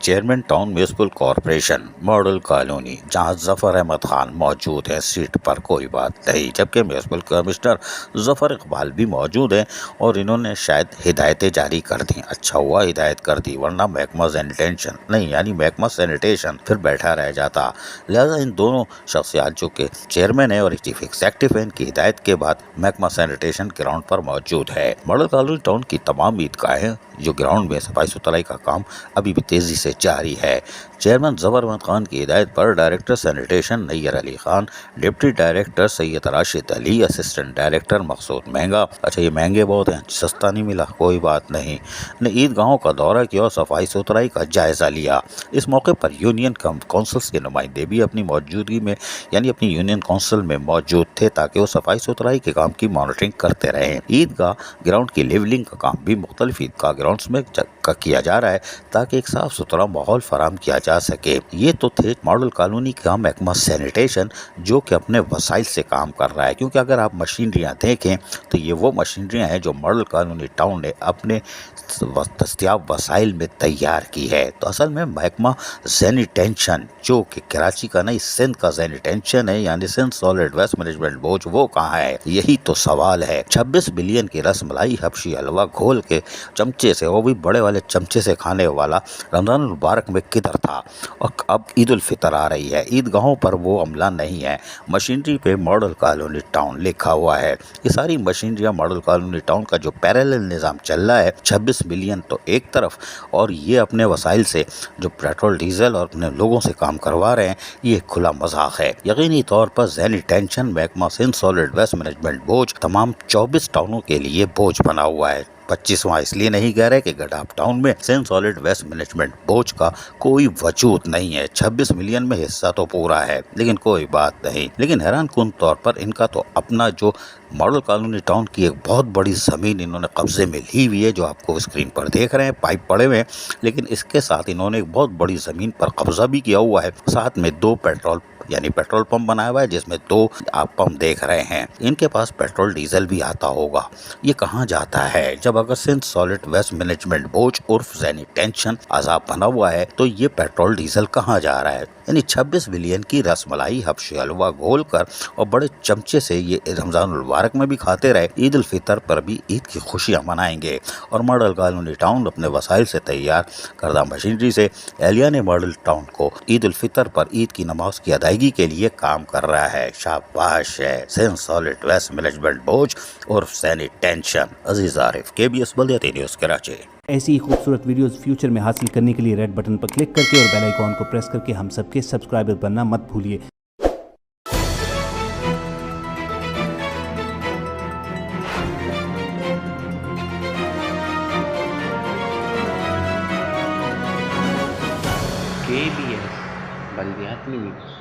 Chairman town municipal corporation model colony, जहां जफर अहमद खान मौजूद है सीट पर, कोई बात नहीं। जबकि म्यूनिसिपल कमिश्नर जफर इकबाल भी मौजूद हैं और इन्होंने शायद हिदायतें जारी कर दी। अच्छा हुआ हिदायत कर दी, वरना महकमा सैनिटेशन नहीं यानी महकमा सैनिटेशन फिर बैठा रह जाता। लिहाजा इन दोनों शख्सियात जो के चेयरमैन है और चीफ एग्जीक्यूटिव है, इनकी हिदायत के बाद महकमा सैनिटेशन ग्राउंड पर मौजूद है। मॉडल कॉलोनी टाउन की तमाम ईदगाहें जो ग्राउंड में सफाई सुथराई का काम अभी भी तेजी से जारी है। चेयरमैन जफर अहमद खान की हिदायत पर director sanitation Nayyar Ali Khan, deputy director Syed Rashid Ali, assistant director Maqsood Mahanga, अच्छा ये महंगे बहुत हैं, सस्ता नहीं मिला, कोई बात नहीं, ने ईदगाहों का दौरा किया और सफाई सुथराई का जायजा लिया। इस मौके पर यूनियन काउंसिल्स के नुमाइंदे भी अपनी मौजूदगी में यानी अपनी यूनियन काउंसिल में मौजूद थे ताकि वो सफाई सुथराई के काम की मॉनिटरिंग करते रहें। ईदगाह ग्राउंड की लेवलिंग का काम भी मुख्तलिफ ईदगाह ग्राउंड्स में किया जा रहा है ताकि एक साफ सुथरा माहौल फराम किया जा सके। ये तो थे मॉडल कॉलोनी का महकमा सैनिटेशन जो कि अपने वसाइल से काम कर रहा है, क्योंकि अगर आप मशीनरियाँ देखें तो ये वो मशीनरियाँ हैं जो मॉडल कॉलोनी टाउन ने अपने दस्तियाब वसाइल में तैयार की है। तो असल में महकमा सैनिटेशन जो कि कराची का नहीं सिंध का सैनिटेशन है यानी Sindh solid waste management board, वो कहाँ है, यही तो सवाल है। 26 बिलियन की रसमलाई हबशी हलवा घोल के चमचे से, वो भी बड़े वाले चमचे से खाने वाला रमजान मुबारक में किधर था। और अब ईद उल फितर आ रही है, ईदगाहों पर वो अमला नहीं है। मशीनरी पे मॉडल कॉलोनी टाउन लिखा हुआ है। ये सारी मशीनरियाँ मॉडल कॉलोनी टाउन का जो पैरेलल निज़ाम चल रहा है, 26 बिलियन तो एक तरफ और ये अपने वसाइल से जो पेट्रोल डीजल और अपने लोगों से काम करवा रहे हैं, ये खुला मजाक है। यकीनी तौर पर सैनिटेशन महकमा सिंध सॉलिड वेस्ट मैनेजमेंट बोझ तमाम 24 टाउनों के लिए बोझ बना हुआ है। 25वां इसलिए नहीं कह रहे कि गडाफ टाउन में सिंध सॉलिड वेस्ट मैनेजमेंट बोझ का कोई वजूद नहीं है। 26 मिलियन में हिस्सा तो पूरा है, लेकिन कोई बात नहीं। लेकिन हैरान कुन तौर पर इनका तो अपना जो मॉडल कॉलोनी टाउन की एक बहुत बड़ी ज़मीन इन्होंने कब्जे में ली हुई है, जो आपको स्क्रीन पर देख रहे हैं, पाइप पड़े हुए हैं। लेकिन इसके साथ इन्होंने एक बहुत बड़ी ज़मीन पर कब्जा भी किया हुआ है। साथ में 2 पेट्रोल पंप बनाया हुआ है जिसमें 2 आप पंप देख रहे हैं। इनके पास पेट्रोल डीजल भी आता होगा। ये कहाँ जाता है? जब अगर सिंध सॉलिड वेस्ट मैनेजमेंट बोझ उर्फ सैनिटेशन आजाब बना हुआ है तो ये पेट्रोल डीजल कहाँ जा रहा है? यानी 26 बिलियन की रसमलाई हबशी हलवा घोल कर और बड़े चमचे से ये रमजान मुबारक में भी खाते रहे, ईद उल फितर पर भी ईद की खुशियाँ मनाएंगे। और मॉडल कॉलोनी टाउन अपने वसाइल से तैयार करदा मशीनरी से एहलिया ने मॉडल टाउन को ईद उल फितर पर ईद की नमाज की अदायगी के लिए काम कर रहा है। शाबाश है सिंध सॉलिड वेस्ट मैनेजमेंट बोझ और सैनिटेशन। अजीज आरिफ, KBS बल्दियाती न्यूज़ कराची। ऐसी ही खूबसूरत वीडियोस फ्यूचर में हासिल करने के लिए रेड बटन पर क्लिक करके और बेल आइकॉन को प्रेस करके हम सबके सब्सक्राइबर बनना मत भूलिए। KBS बल्दियाती न्यूज़।